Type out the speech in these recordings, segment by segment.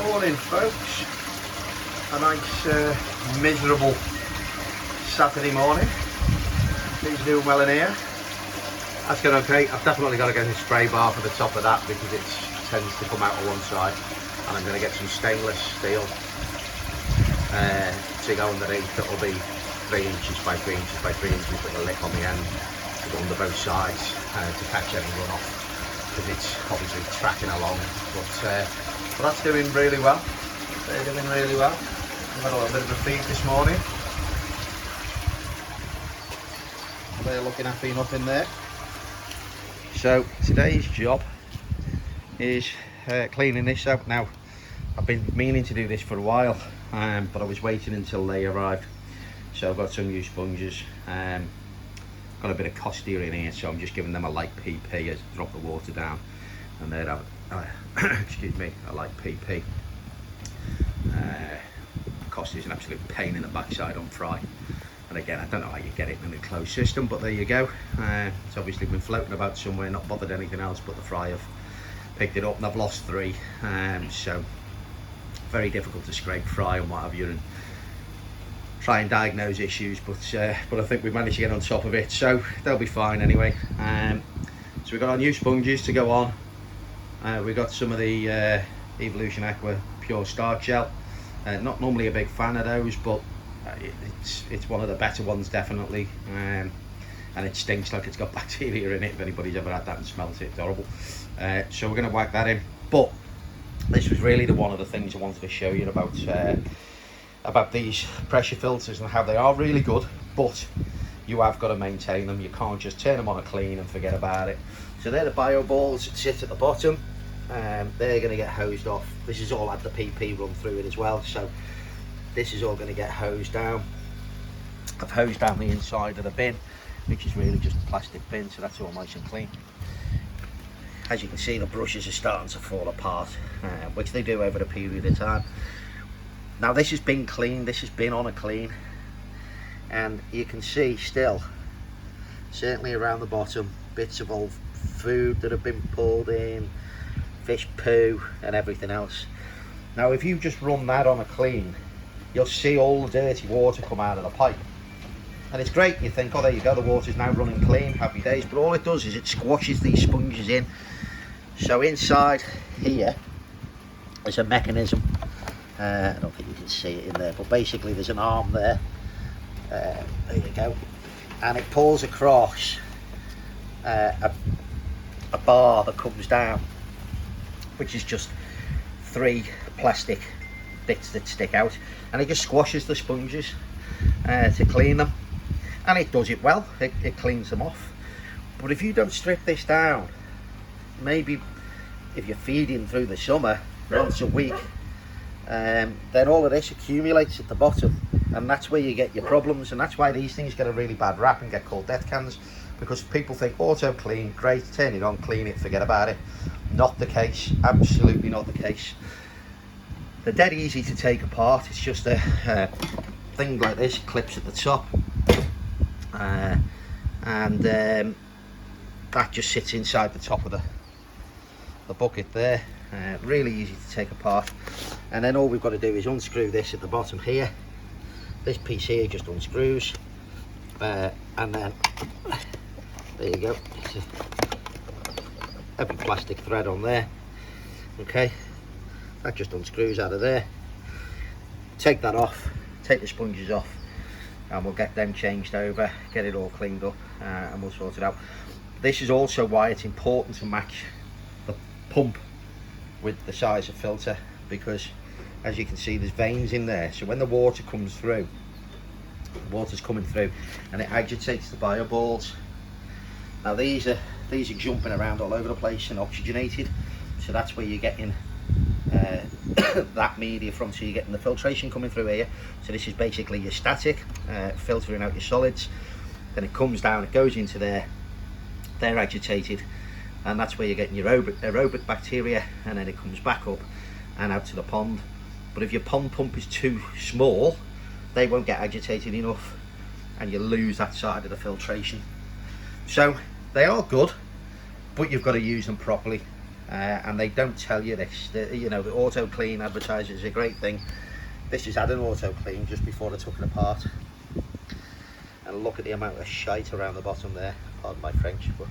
Morning folks, a nice miserable Saturday morning. Things doing well in here. That's going okay. I've definitely got to get a spray bar for the top of that because it tends to come out on one side, and I'm going to get some stainless steel to go underneath. That'll be 3 inches by 3 inches by 3 inches with a lip on the end to go under both sides to catch any runoff, because it's obviously tracking along. But that's doing really well. They're doing really well. I've had a little bit of a feed this morning. They're looking happy enough in there. So today's job is cleaning this out. Now, I've been meaning to do this for a while, but I was waiting until they arrived. So I've got some new sponges. Got a bit of Costia in here, so I'm just giving them a light PP as drop the water down, and they'd have excuse me, a light PP. Costia is an absolute pain in the backside on fry, and again, I don't know how you get it in a closed system, but there you go. It's obviously been floating about somewhere, not bothered anything else, but the fry have picked it up, and I've lost 3. So very difficult to scrape fry and what have you, and try and diagnose issues, but I think we've managed to get on top of it, so they'll be fine anyway. So we've got our new sponges to go on. We've got some of the Evolution Aqua Pure Starch Gel. Not normally a big fan of those, but it's one of the better ones definitely, and it stinks like it's got bacteria in it. If anybody's ever had that and smelt it, it's horrible. So we're going to whack that in. But this was really one of the things I wanted to show you about these pressure filters and how they are really good, but you have got to maintain them. You can't just turn them on a clean and forget about it. So they're the bio balls that sit at the bottom. They're going to get hosed off. This has all had the PP run through it as well, so this is all going to get hosed down. I've hosed down the inside of the bin, which is really just a plastic bin, so that's all nice and clean. As you can see, the brushes are starting to fall apart, which they do over a period of time. Now this has been cleaned, this has been on a clean, and you can see still, certainly around the bottom, bits of old food that have been pulled in, fish poo and everything else. Now if you just run that on a clean, you'll see all the dirty water come out of the pipe, and it's great. You think, oh, there you go, the water's now running clean, happy days, but all it does is it squashes these sponges in. So inside here is a mechanism. I don't think you can see it in there, but basically there's an arm there. There you go, and it pulls across a bar that comes down, which is just 3 plastic bits that stick out, and it just squashes the sponges to clean them, and it does it well. It cleans them off. But if you don't strip this down, maybe if you're feeding through the summer once a week, then all of this accumulates at the bottom, and that's where you get your problems. And that's why these things get a really bad rap and get called death cans, because people think auto clean, great, turn it on, clean it, forget about it. Not the case, absolutely not the case. They're dead easy to take apart. It's just a thing like this, clips at the top, and that just sits inside the top of the bucket there. Really easy to take apart, and then all we've got to do is unscrew this at the bottom here. This piece here just unscrews, and then there you go, heavy plastic thread on there. Okay, that just unscrews out of there. Take that off, take the sponges off, and we'll get them changed over, get it all cleaned up, and we'll sort it out. This is also why it's important to match the pump with the size of filter, because as you can see there's veins in there, so when the water comes through, the water's coming through and it agitates the bio balls. Now these are jumping around all over the place and oxygenated, so that's where you're getting that media from, so you're getting the filtration coming through here. So this is basically your static filtering out your solids, then it comes down, it goes into there, they're agitated, and that's where you're getting your aerobic bacteria, and then it comes back up and out to the pond. But if your pond pump is too small, they won't get agitated enough, and you lose that side of the filtration. So they are good, but you've got to use them properly. and they don't tell you this. You know, the auto clean advertisers is a great thing. This has had an auto clean just before I took it apart, and look at the amount of shite around the bottom there, pardon my French, but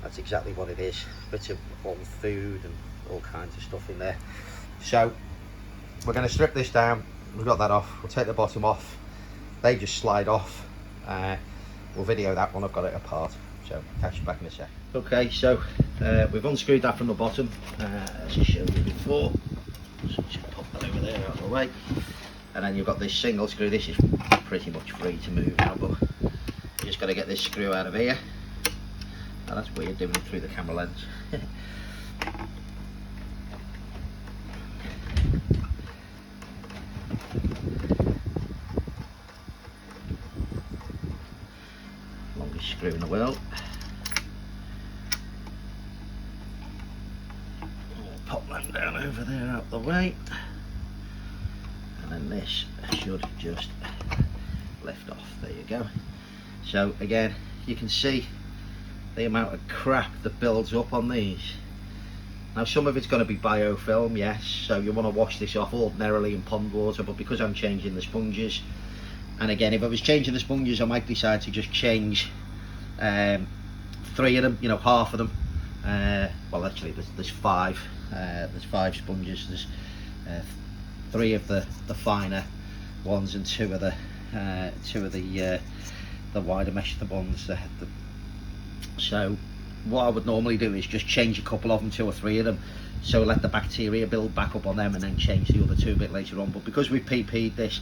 that's exactly what it is. Bits of old food and all kinds of stuff in there. So we're going to strip this down. We've got that off. We'll take the bottom off. They just slide off. We'll video that when I've got it apart. So catch you back in a sec. Okay, so we've unscrewed that from the bottom, as I showed you before. So just pop that over there out of the way. And then you've got this single screw. This is pretty much free to move now, but you just got to get this screw out of here. And that's weird doing it through the camera lens. Longest screw in the world. Pop them down over there out the way, and then this should just lift off. There you go. So again, you can see the amount of crap that builds up on these. Now some of it's going to be biofilm, yes, so you want to wash this off ordinarily in pond water, but because I'm changing the sponges, and again, if I was changing the sponges, I might decide to just change 3 of them, you know, half of them. Well, actually there's 5. There's 5 sponges. There's 3 of the finer ones and 2 of the wider mesh, the ones. So what I would normally do is just change a couple of them, 2 or 3 of them, so let the bacteria build back up on them, and then change the other 2 a bit later on. But because we've PP'd this,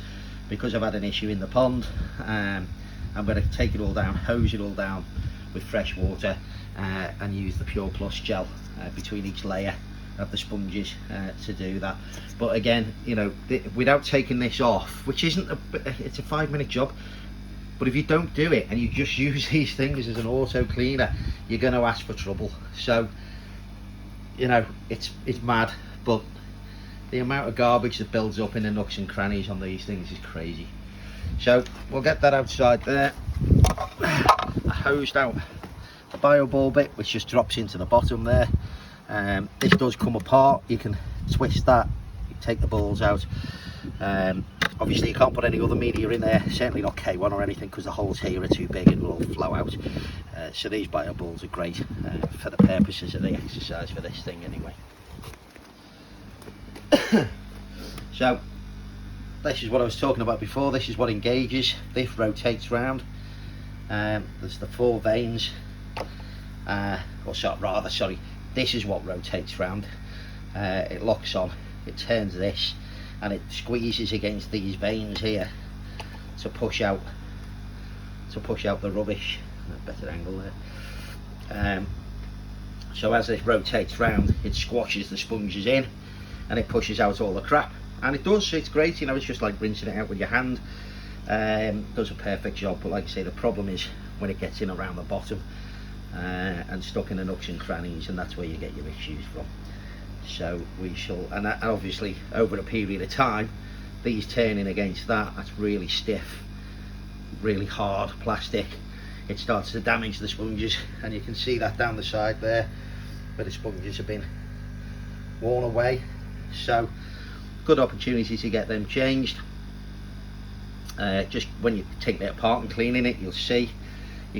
because I've had an issue in the pond, I'm going to take it all down, hose it all down with fresh water, and use the Pure Plus gel between each layer of the sponges to do that. But again, you know, without taking this off, which isn't it's a 5-minute job, but if you don't do it and you just use these things as an auto cleaner, you're going to ask for trouble. So, you know, it's mad, but the amount of garbage that builds up in the nooks and crannies on these things is crazy. So we'll get that outside there. I hosed out the bio ball bit, which just drops into the bottom there. This does come apart. You can twist that, you take the balls out. Obviously you can't put any other media in there, certainly not K1 or anything, because the holes here are too big and will all flow out. So these bio balls are great for the purposes of the exercise for this thing anyway. So this is what I was talking about before. This is what engages. This rotates round. There's the 4 veins, sorry, this is what rotates round. It locks on, it turns this, and it squeezes against these veins here to push out the rubbish. A better angle there. So as it rotates round, it squashes the sponges in and it pushes out all the crap, and it does. It's great, you know, it's just like rinsing it out with your hand. Does a perfect job, but like I say, the problem is when it gets in around the bottom and stuck in the nooks and crannies, and that's where you get your issues from. So we shall, and obviously over a period of time, these turning against that's really stiff, really hard plastic. It starts to damage the sponges, and you can see that down the side there where the sponges have been worn away. So good opportunity to get them changed. Just when you take it apart and cleaning it, you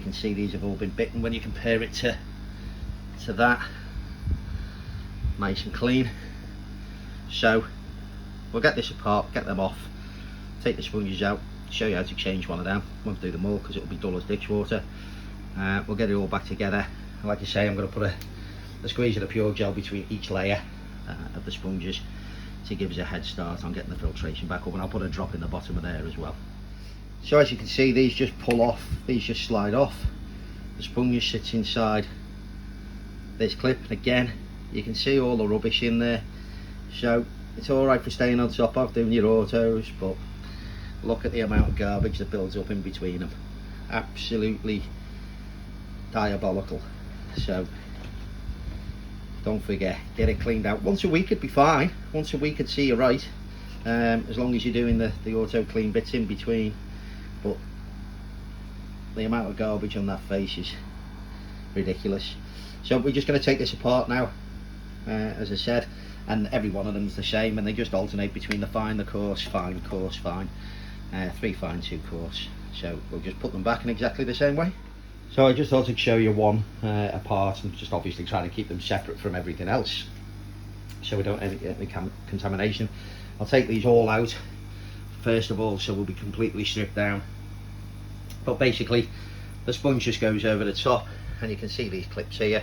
can see these have all been bitten when you compare it to that. Nice and clean. So we'll get this apart, get them off, take the sponges out, show you how to change one of them. Won't do them all because it'll be dull as ditch water. We'll get it all back together. Like I say, I'm going to put a squeeze of the Pure Gel between each layer of the sponges to give us a head start on getting the filtration back up, and I'll put a drop in the bottom of there as well. So as you can see, these just pull off, these just slide off. The sponge sits inside this clip, and again you can see all the rubbish in there. So it's all right for staying on top of doing your autos, but look at the amount of garbage that builds up in between them. Absolutely diabolical. So don't forget, get it cleaned out. Once a week would be fine. Once a week would see you right, as long as you're doing the auto clean bits in between. But the amount of garbage on that face is ridiculous. So we're just going to take this apart now, as I said, and every one of them's the same, and they just alternate between the fine, the coarse, fine, coarse, fine, 3 fine, 2 coarse. So we'll just put them back in exactly the same way. So I just thought I'd show you one apart, and just obviously trying to keep them separate from everything else, so we don't get any contamination. I'll take these all out first of all, so we'll be completely stripped down. But basically, the sponge just goes over the top, and you can see these clips here.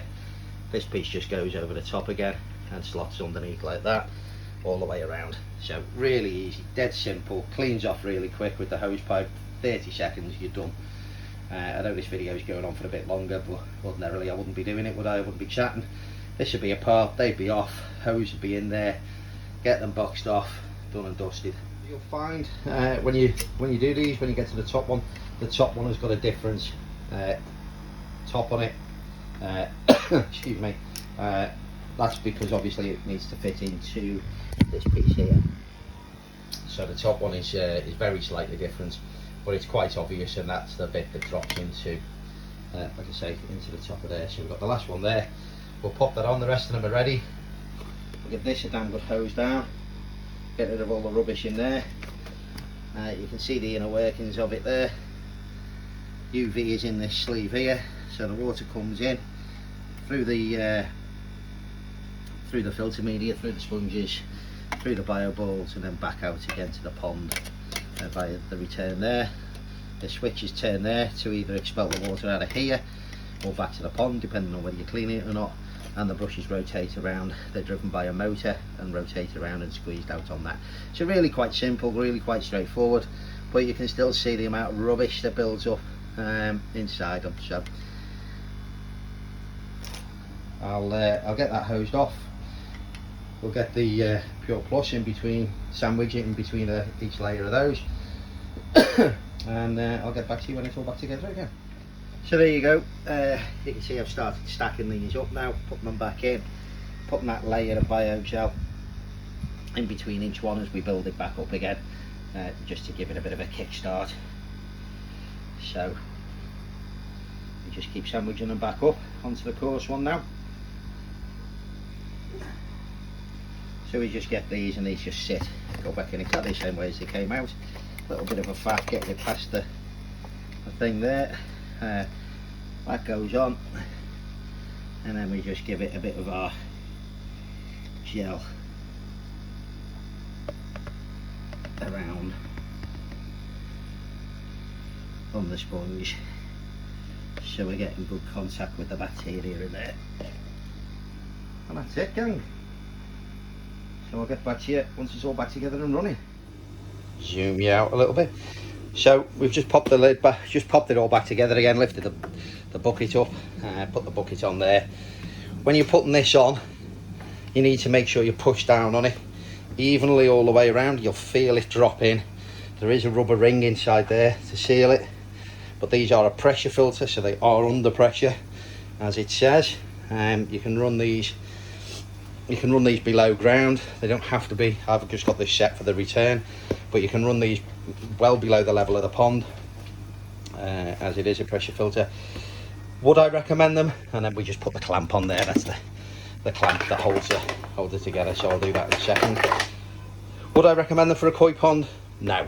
This piece just goes over the top again and slots underneath like that, all the way around. So really easy, dead simple, cleans off really quick with the hose pipe. 30 seconds, you're done. I know this video is going on for a bit longer, but ordinarily I wouldn't be doing it, would I? I wouldn't be chatting. This would be apart, they'd be off, hose would be in there, get them boxed off, done and dusted. You'll find when you do these, when you get to the top one has got a different top on it. Excuse me. That's because obviously it needs to fit into this piece here. So the top one is very slightly different, but it's quite obvious, and that's the bit that drops into, like I say, into the top of there. So we've got the last one there. We'll pop that on. The rest of them are ready. We'll give this a damn good hose down. Get rid of all the rubbish in there. You can see the inner workings of it there. UV is in this sleeve here, so the water comes in through the filter media, through the sponges, through the bio balls, and then back out again to the pond via the return there. The switch is turned there to either expel the water out of here or back to the pond, depending on whether you're cleaning it or not. And the brushes rotate around. They're driven by a motor and rotate around and squeezed out on that. So really quite simple, really quite straightforward, but you can still see the amount of rubbish that builds up inside them. So I'll get that hosed off. We'll get the Pure Plus in between, sandwich it in between each layer of those, and I'll get back to you when it's all back together again. So there you go. You can see I've started stacking these up now, putting them back in, putting that layer of biogel in between each one as we build it back up again, just to give it a bit of a kickstart. So we just keep sandwiching them back up onto the coarse one now. So we just get these, and these just sit, go back in exactly the same way as they came out. A little bit of a faff getting it past the thing there. That goes on, and then we just give it a bit of our gel around on the sponge, so we're getting good contact with the bacteria in there. And that's it, gang. So I'll get back to you once it's all back together and running. Zoom you out a little bit. So we've just popped the lid back, just popped it all back together again, lifted the bucket up, put the bucket on there. When you're putting this on, you need to make sure you push down on it evenly all the way around. You'll feel it drop in. There is a rubber ring inside there to seal it, but these are a pressure filter, so they are under pressure, as it says. You can run these below ground. They don't have to be. I've just got this set for the return, but you can run these well below the level of the pond, as it is a pressure filter. Would I recommend them? And then we just put the clamp on there. That's the clamp that holds it together, so I'll do that in a second. Would I recommend them for a koi pond? No.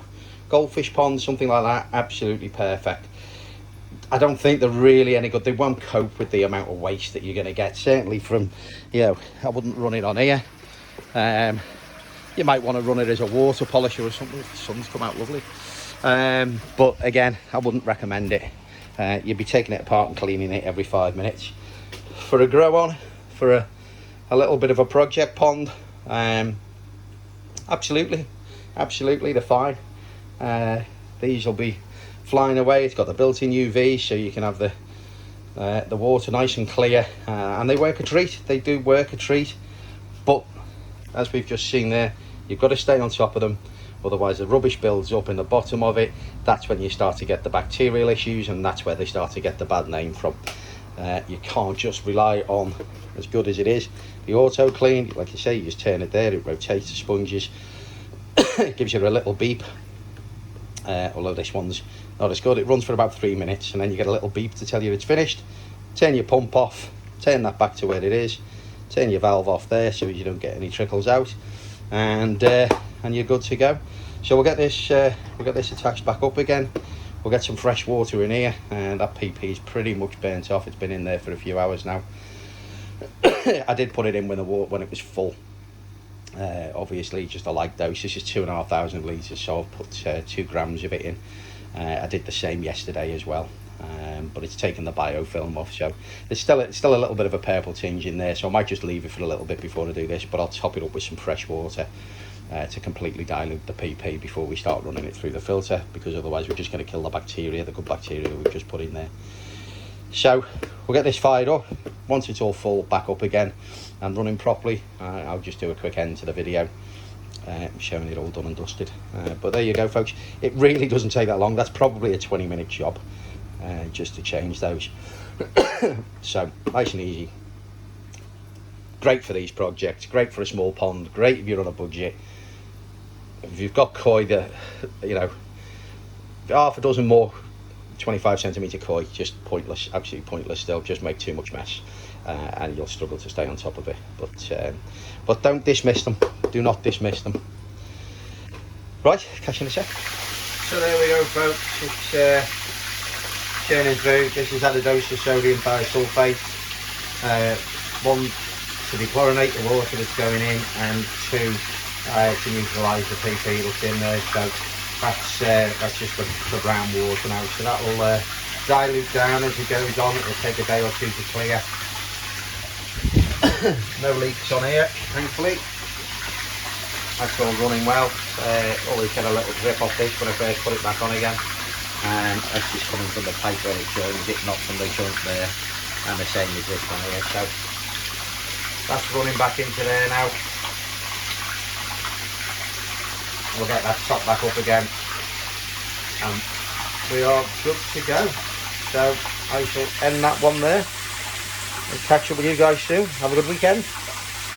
Goldfish pond, something like that, absolutely perfect. I don't think they're really any good. They won't cope with the amount of waste that you're going to get, certainly from, you know, I wouldn't run it on here. You might want to run it as a water polisher or something if the sun's come out lovely. But again, I wouldn't recommend it. You'd be taking it apart and cleaning it every 5 minutes. For a grow on, for a little bit of a project pond, absolutely they're fine. These will be flying away. It's got the built-in UV, so you can have the water nice and clear, and they work a treat. They do work a treat, but as we've just seen there, you've got to stay on top of them, otherwise the rubbish builds up in the bottom of it. That's when you start to get the bacterial issues, and that's where they start to get the bad name from. You can't just rely on, as good as it is, the auto clean. Like you say, you just turn it there, it rotates the sponges. It gives you a little beep, although this one's not as good. It runs for about 3 minutes, and then you get a little beep to tell you it's finished. Turn your pump off, turn that back to where it is, turn your valve off there so you don't get any trickles out, and you're good to go. So we'll get this attached back up again. We'll get some fresh water in here, and that PP is pretty much burnt off. It's been in there for a few hours now. I did put it in when it was full. Obviously just a light dose. This is 2,500 litres, so I've put 2 grams of it in. I did the same yesterday as well, but it's taken the biofilm off, so there's still a little bit of a purple tinge in there, so I might just leave it for a little bit before I do this, but I'll top it up with some fresh water to completely dilute the PP before we start running it through the filter, because otherwise we're just going to kill the bacteria, the good bacteria we've just put in there. So we'll get this fired up. Once it's all full, back up again and running properly, I'll just do a quick end to the video showing it all done and dusted. But there you go, folks. It really doesn't take that long. That's probably a 20-minute job just to change those. So nice and easy. Great for these projects, great for a small pond, great if you're on a budget. If you've got koi that, you know, half a dozen more 25 centimetre koi, just pointless, absolutely pointless. They'll just make too much mess, and you'll struggle to stay on top of it. But don't dismiss them. Do not dismiss them. Right, catch you in a sec. So there we go, folks. It's churning through. This has had a dose of sodium thiosulfate. 1 to dechlorinate the water that's going in, and 2 to neutralise the PP that's in there. So that's just the brown water now. So that will dilute down as it goes on. It will take a day or 2 to clear. No leaks on here, thankfully. That's all running well. Always get a little drip off this when I first put it back on again. And that's just coming from the pipe where it joins it, not from the joint there. And the same as this one here. So that's running back into there now. We'll get that top back up again, and we are good to go. So I shall end that one there and catch up with you guys soon. Have a good weekend.